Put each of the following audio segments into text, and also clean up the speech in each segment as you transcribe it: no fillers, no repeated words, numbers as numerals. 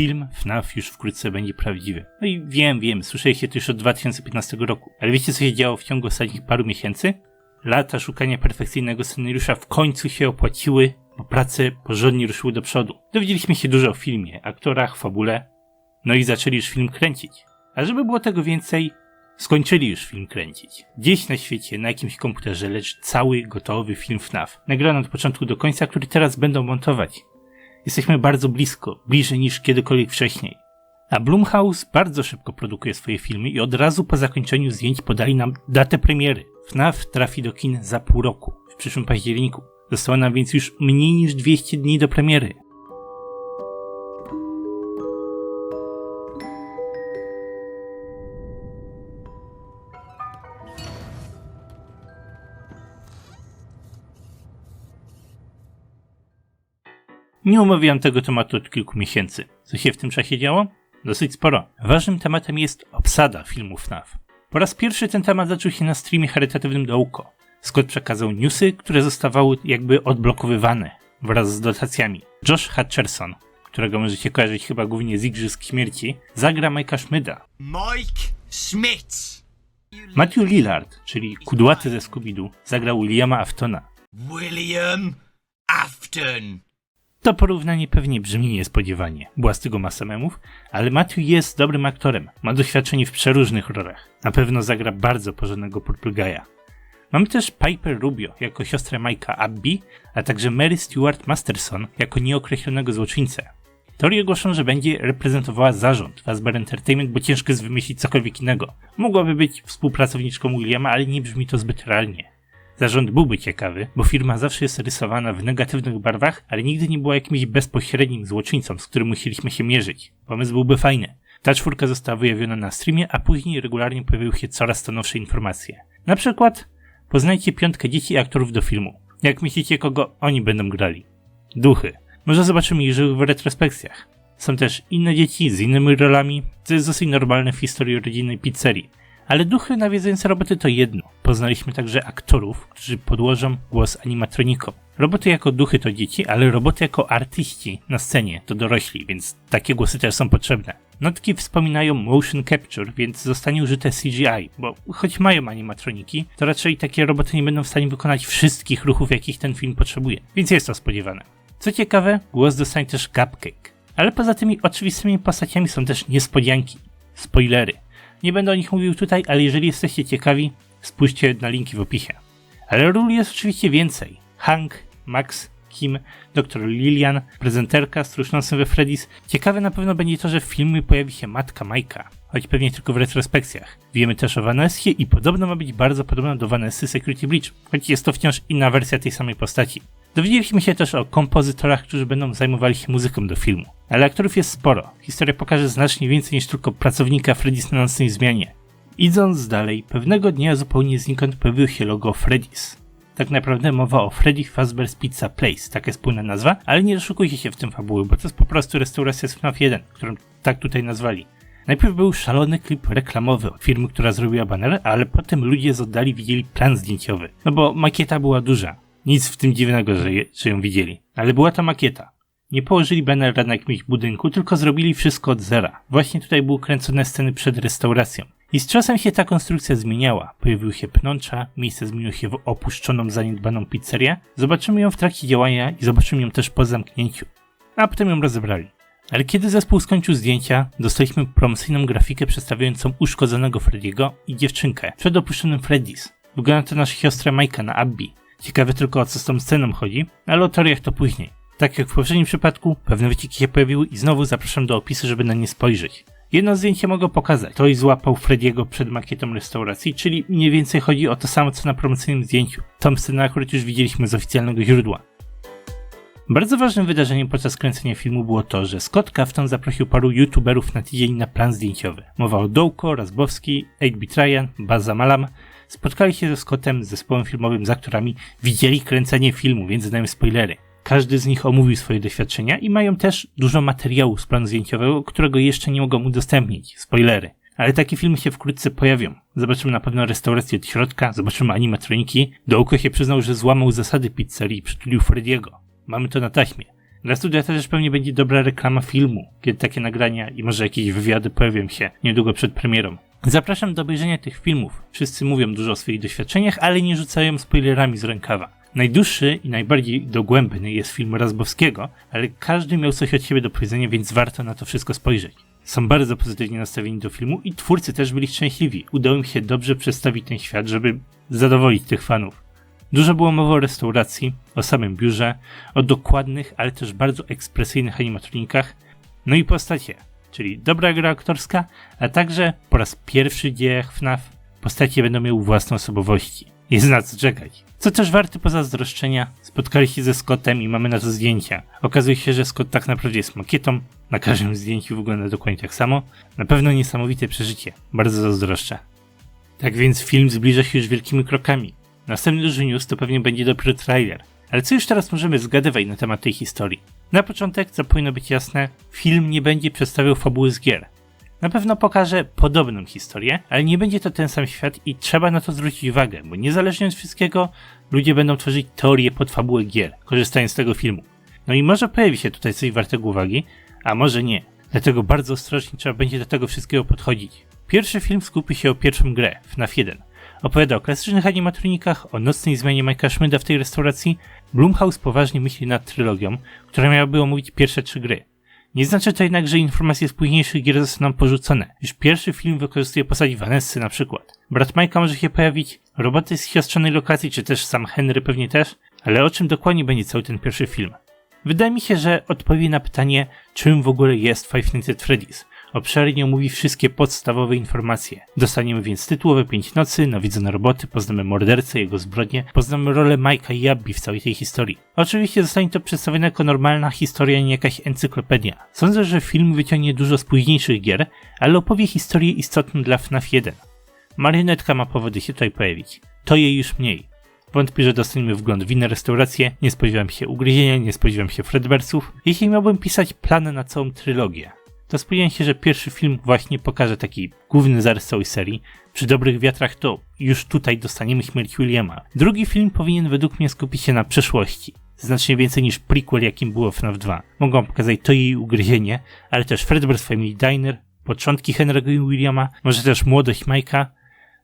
film FNAF już wkrótce będzie prawdziwy. No i wiem, słyszeliście to już od 2015 roku. Ale wiecie, co się działo w ciągu ostatnich paru miesięcy? Lata szukania perfekcyjnego scenariusza w końcu się opłaciły, bo prace porządnie ruszyły do przodu. Dowiedzieliśmy się dużo o filmie, aktorach, fabule, no i zaczęli już film kręcić. A żeby było tego więcej, skończyli już film kręcić. Gdzieś na świecie, na jakimś komputerze leży cały gotowy film FNAF. Nagrany od początku do końca, który teraz będą montować. Jesteśmy bardzo blisko, bliżej niż kiedykolwiek wcześniej. A Blumhouse bardzo szybko produkuje swoje filmy i od razu po zakończeniu zdjęć podali nam datę premiery. FNAF trafi do kin za pół roku, w przyszłym październiku. Zostało nam więc już mniej niż 200 dni do premiery. Nie omawiam tego tematu od kilku miesięcy. Co się w tym czasie działo? Dosyć sporo. Ważnym tematem jest obsada filmu FNAF. Po raz pierwszy ten temat zaczął się na streamie charytatywnym Dołko. Scott przekazał newsy, które zostawały jakby odblokowywane wraz z dotacjami. Josh Hutcherson, którego możecie kojarzyć chyba głównie z Igrzysk Śmierci, zagra Mike'a Schmidta. Mike Schmidt! Matthew Lillard, czyli kudłaty ze Scooby-Doo, zagrał Williama Aftona. William Afton! To porównanie pewnie brzmi niespodziewanie. Była z tego masa memów, ale Matthew jest dobrym aktorem. Ma doświadczenie w przeróżnych rolach. Na pewno zagra bardzo porządnego Purple Guy'a. Mamy też Piper Rubio jako siostrę Mike'a Abby, a także Mary Stuart Masterson jako nieokreślonego złoczyńcę. Teorie głoszą, że będzie reprezentowała zarząd Fazbear Entertainment, bo ciężko jest wymyślić cokolwiek innego. Mogłaby być współpracowniczką Williama, ale nie brzmi to zbyt realnie. Zarząd byłby ciekawy, bo firma zawsze jest rysowana w negatywnych barwach, ale nigdy nie była jakimś bezpośrednim złoczyńcą, z którym musieliśmy się mierzyć. Pomysł byłby fajny. Ta czwórka została wyjawiona na streamie, a później regularnie pojawiły się coraz to nowsze informacje. Na przykład poznajcie 5 dzieci i aktorów do filmu. Jak myślicie, kogo oni będą grali? Duchy. Może zobaczymy ich żywych w retrospekcjach. Są też inne dzieci z innymi rolami, co jest dosyć normalne w historii rodzinnej pizzerii. Ale duchy nawiedzające roboty to jedno. Poznaliśmy także aktorów, którzy podłożą głos animatronikom. Roboty jako duchy to dzieci, ale roboty jako artyści na scenie to dorośli, więc takie głosy też są potrzebne. Notki wspominają motion capture, więc zostanie użyte CGI, bo choć mają animatroniki, to raczej takie roboty nie będą w stanie wykonać wszystkich ruchów, jakich ten film potrzebuje, więc jest to spodziewane. Co ciekawe, głos dostanie też Cupcake. Ale poza tymi oczywistymi postaciami są też niespodzianki, spoilery. Nie będę o nich mówił tutaj, ale jeżeli jesteście ciekawi, spójrzcie na linki w opisie. Ale ról jest oczywiście więcej. Hank, Max, Kim, dr Lillian, prezenterka, stróż nosem we Freddy's. Ciekawe na pewno będzie to, że w filmie pojawi się matka Mike'a, choć pewnie tylko w retrospekcjach. Wiemy też o Vanessie i podobno ma być bardzo podobna do Vanessy Security Breach, choć jest to wciąż inna wersja tej samej postaci. Dowiedzieliśmy się też o kompozytorach, którzy będą zajmowali się muzyką do filmu. Ale aktorów jest sporo. Historia pokaże znacznie więcej niż tylko pracownika Freddy's na nocnej zmianie. Idąc dalej, pewnego dnia zupełnie znikąd pojawiło się logo Freddy's. Tak naprawdę mowa o Freddy Fazbear's Pizza Place, taka jest pełna nazwa, ale nie doszukujcie się w tym fabuły, bo to jest po prostu restauracja z FNAF 1, którą tak tutaj nazwali. Najpierw był szalony klip reklamowy od firmy, która zrobiła baner, ale potem ludzie z oddali widzieli plan zdjęciowy. No bo makieta była duża. Nic w tym dziwnego, że ją widzieli. Ale była to makieta. Nie położyli banera na jakimś budynku, tylko zrobili wszystko od zera. Właśnie tutaj były kręcone sceny przed restauracją. I z czasem się ta konstrukcja zmieniała. Pojawiły się pnącza, miejsce zmieniło się w opuszczoną, zaniedbaną pizzerię. Zobaczymy ją w trakcie działania i zobaczymy ją też po zamknięciu. A potem ją rozebrali. Ale kiedy zespół skończył zdjęcia, dostaliśmy promocyjną grafikę przedstawiającą uszkodzonego Freddy'ego i dziewczynkę przed opuszczonym Freddy's. Wygląda to nasza siostra Mike'a na Abby. Ciekawe tylko o co z tą sceną chodzi, ale o teoriach to później. Tak jak w poprzednim przypadku, pewne wycieki się pojawiły i znowu zapraszam do opisu, żeby na nie spojrzeć. Jedno zdjęcie mogę pokazać. Ktoś złapał Freddy'ego przed makietą restauracji, czyli mniej więcej chodzi o to samo co na promocyjnym zdjęciu. Tą scenę akurat już widzieliśmy z oficjalnego źródła. Bardzo ważnym wydarzeniem podczas kręcenia filmu było to, że Scott Kafton zaprosił paru youtuberów na tydzień na plan zdjęciowy. Mowa o Dołko, Razbowski, 8-Bit Ryan, Baza Malam. Spotkali się ze Scottem, z zespołem filmowym, z aktorami, widzieli kręcenie filmu, więc znają spoilery. Każdy z nich omówił swoje doświadczenia i mają też dużo materiału z planu zdjęciowego, którego jeszcze nie mogą udostępnić. Spoilery. Ale takie filmy się wkrótce pojawią. Zobaczymy na pewno restaurację od środka, zobaczymy animatroniki. Dołko się przyznał, że złamał zasady pizzerii i przytulił Freddy'ego. Mamy to na taśmie. Dla studia to też pewnie będzie dobra reklama filmu, kiedy takie nagrania i może jakieś wywiady pojawią się niedługo przed premierą. Zapraszam do obejrzenia tych filmów. Wszyscy mówią dużo o swoich doświadczeniach, ale nie rzucają spoilerami z rękawa. Najdłuższy i najbardziej dogłębny jest film Razbowskiego, ale każdy miał coś od siebie do powiedzenia, więc warto na to wszystko spojrzeć. Są bardzo pozytywnie nastawieni do filmu i twórcy też byli szczęśliwi. Udało im się dobrze przedstawić ten świat, żeby zadowolić tych fanów. Dużo było mowy o restauracji, o samym biurze, o dokładnych, ale też bardzo ekspresyjnych animatronikach, no i postacie, czyli dobra gra aktorska, a także po raz pierwszy w dziejach FNAF postacie będą miały własne osobowości. Jest na co czekać. Co też warte pozazdroszczenia, spotkali się ze Scottem i mamy na to zdjęcia. Okazuje się, że Scott tak naprawdę jest makietą, na każdym zdjęciu wygląda dokładnie tak samo. Na pewno niesamowite przeżycie, bardzo zazdroszczę. Tak więc film zbliża się już wielkimi krokami. Następny duży news to pewnie będzie dopiero trailer. Ale co już teraz możemy zgadywać na temat tej historii? Na początek, co powinno być jasne, film nie będzie przedstawiał fabuły z gier. Na pewno pokaże podobną historię, ale nie będzie to ten sam świat i trzeba na to zwrócić uwagę, bo niezależnie od wszystkiego, ludzie będą tworzyć teorie pod fabułę gier, korzystając z tego filmu. No i może pojawi się tutaj coś wartego uwagi, a może nie. Dlatego bardzo ostrożnie trzeba będzie do tego wszystkiego podchodzić. Pierwszy film skupi się o pierwszą grę, FNAF 1. Opowiada o klasycznych animatronikach, o nocnej zmianie Mike'a Schmidta w tej restauracji. Blumhouse poważnie myśli nad trylogią, która miałaby omówić pierwsze 3 gry. Nie znaczy to jednak, że informacje z późniejszych gier zostaną porzucone, już pierwszy film wykorzystuje postać Vanessy na przykład. Brat Mike'a może się pojawić, roboty z siostrzanej lokacji, czy też sam Henry pewnie też, ale o czym dokładnie będzie cały ten pierwszy film? Wydaje mi się, że odpowie na pytanie, czym w ogóle jest Five Nights at Freddy's. Obszernie omówi wszystkie podstawowe informacje. Dostaniemy więc tytułowe 5 nocy, nawiedzone roboty, poznamy mordercę, jego zbrodnie, poznamy rolę Mike'a i Abby w całej tej historii. Oczywiście zostanie to przedstawione jako normalna historia, nie jakaś encyklopedia. Sądzę, że film wyciągnie dużo z późniejszych gier, ale opowie historię istotną dla FNAF 1. Marionetka ma powody się tutaj pojawić. To jej już mniej. Wątpię, że dostaniemy wgląd w inne restauracje, nie spodziewam się ugryzienia, nie spodziewam się Fredbearsów. Jeśli miałbym pisać plany na całą trylogię, to spodziewam się, że pierwszy film właśnie pokaże taki główny zarys całej serii. Przy dobrych wiatrach to już tutaj dostaniemy śmierć Williama. Drugi film powinien według mnie skupić się na przeszłości. Znacznie więcej niż prequel, jakim było FNAF 2. Mogą pokazać to jej ugryzienie, ale też Fredbear's Family Diner, początki Henry'ego i Williama, może też młodość Mike'a.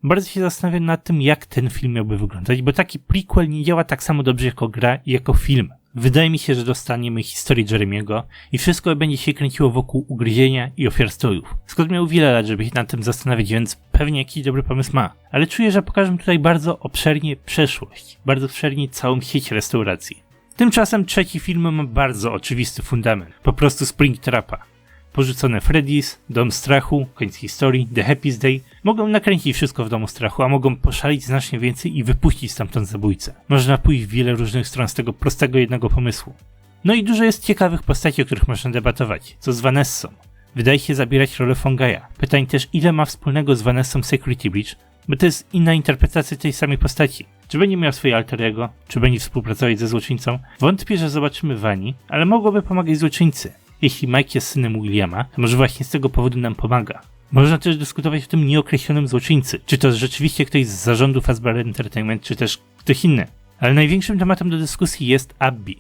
Bardzo się zastanawiam nad tym, jak ten film miałby wyglądać, bo taki prequel nie działa tak samo dobrze jako gra i jako film. Wydaje mi się, że dostaniemy historię Jeremiego i wszystko będzie się kręciło wokół ugryzienia i ofiar strojów. Scott miał wiele lat, żeby się nad tym zastanawiać, więc pewnie jakiś dobry pomysł ma. Ale czuję, że pokażę tutaj bardzo obszernie przeszłość, bardzo obszernie całą sieć restauracji. Tymczasem trzeci film ma bardzo oczywisty fundament, po prostu Springtrapa. Porzucone Freddy's, Dom Strachu, koniec historii, The Happiest Day mogą nakręcić wszystko w Domu Strachu, a mogą poszalić znacznie więcej i wypuścić stamtąd zabójcę. Można pójść w wiele różnych stron z tego prostego jednego pomysłu. No i dużo jest ciekawych postaci, o których można debatować. Co z Vanessą? Wydaje się zabierać rolę Fongaja. Pytań też, ile ma wspólnego z Vanessą Security Breach, bo to jest inna interpretacja tej samej postaci. Czy będzie miał swoje alter ego? Czy będzie współpracować ze złoczyńcą? Wątpię, że zobaczymy Vani, ale mogłoby pomagać złoczyńcy. Jeśli Mike jest synem Williama, to może właśnie z tego powodu nam pomaga. Można też dyskutować o tym nieokreślonym złoczyńcy. Czy to rzeczywiście ktoś z zarządu Fazbear Entertainment, czy też ktoś inny. Ale największym tematem do dyskusji jest Abby.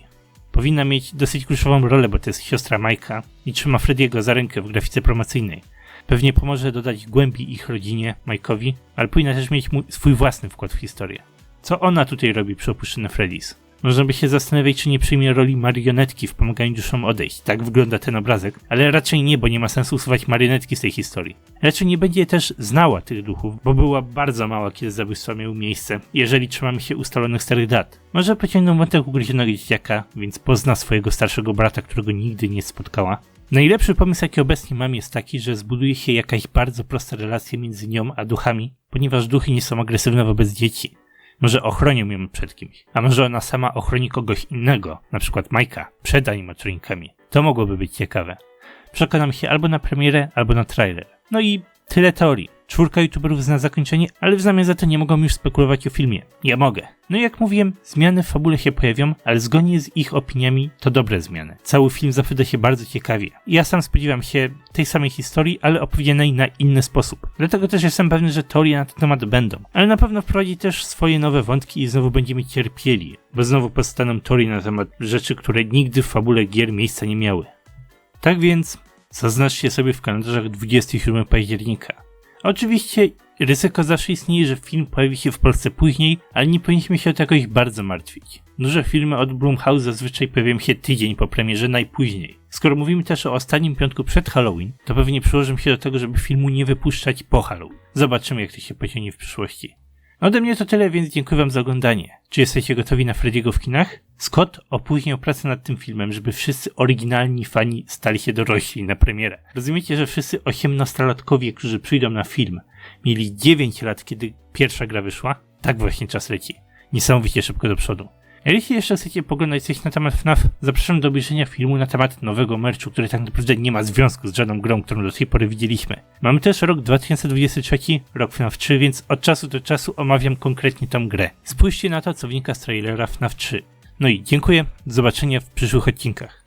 Powinna mieć dosyć kluczową rolę, bo to jest siostra Mike'a i trzyma Freddy'ego za rękę w grafice promocyjnej. Pewnie pomoże dodać głębi ich rodzinie, Mike'owi, ale powinna też mieć swój własny wkład w historię. Co ona tutaj robi przy opuszczeniu Freddy's? Można by się zastanawiać, czy nie przyjmie roli marionetki w pomaganiu duszom odejść. Tak wygląda ten obrazek, ale raczej nie, bo nie ma sensu usuwać marionetki z tej historii. Raczej nie będzie też znała tych duchów, bo była bardzo mała, kiedy zabójstwa miały miejsce, jeżeli trzymamy się ustalonych starych dat. Może pociągną wątek ugryzionego dzieciaka, więc pozna swojego starszego brata, którego nigdy nie spotkała. Najlepszy pomysł, jaki obecnie mam, jest taki, że zbuduje się jakaś bardzo prosta relacja między nią a duchami, ponieważ duchy nie są agresywne wobec dzieci. Może ochronią ją przed kimś, a może ona sama ochroni kogoś innego, na przykład Mike'a, przed animatronikami. To mogłoby być ciekawe. Przekonam się albo na premierę, albo na trailer. No i Tyle teorii. 4 youtuberów zna zakończenie, ale w zamian za to nie mogą już spekulować o filmie. Ja mogę. No i jak mówiłem, zmiany w fabule się pojawią, ale zgodnie z ich opiniami to dobre zmiany. Cały film zapowiada się bardzo ciekawie. Ja sam spodziewam się tej samej historii, ale opowiedzianej na inny sposób. Dlatego też jestem pewny, że teorie na ten temat będą. Ale na pewno wprowadzi też swoje nowe wątki i znowu będziemy cierpieli, bo znowu powstaną teorie na temat rzeczy, które nigdy w fabule gier miejsca nie miały. Tak więc zaznaczcie sobie w kalendarzach 27 października. Oczywiście ryzyko zawsze istnieje, że film pojawi się w Polsce później, ale nie powinniśmy się o to jakoś bardzo martwić. Duże filmy od Blumhouse zazwyczaj pojawiają się tydzień po premierze najpóźniej. Skoro mówimy też o ostatnim piątku przed Halloween, to pewnie przyłożymy się do tego, żeby filmu nie wypuszczać po Halloween. Zobaczymy, jak to się pociągnie w przyszłości. Ode mnie to tyle, więc dziękuję wam za oglądanie. Czy jesteście gotowi na Freddy'ego w kinach? Scott opóźniał pracę nad tym filmem, żeby wszyscy oryginalni fani stali się dorośli na premierę. Rozumiecie, że wszyscy 18-latkowie, którzy przyjdą na film, mieli 9 lat, kiedy pierwsza gra wyszła? Tak właśnie czas leci. Niesamowicie szybko do przodu. A jeśli jeszcze chcecie poglądać coś na temat FNAF, zapraszam do obejrzenia filmu na temat nowego merchu, który tak naprawdę nie ma związku z żadną grą, którą do tej pory widzieliśmy. Mamy też rok 2023, rok FNAF 3, więc od czasu do czasu omawiam konkretnie tą grę. Spójrzcie na to, co wynika z trailera FNAF 3. No i dziękuję, do zobaczenia w przyszłych odcinkach.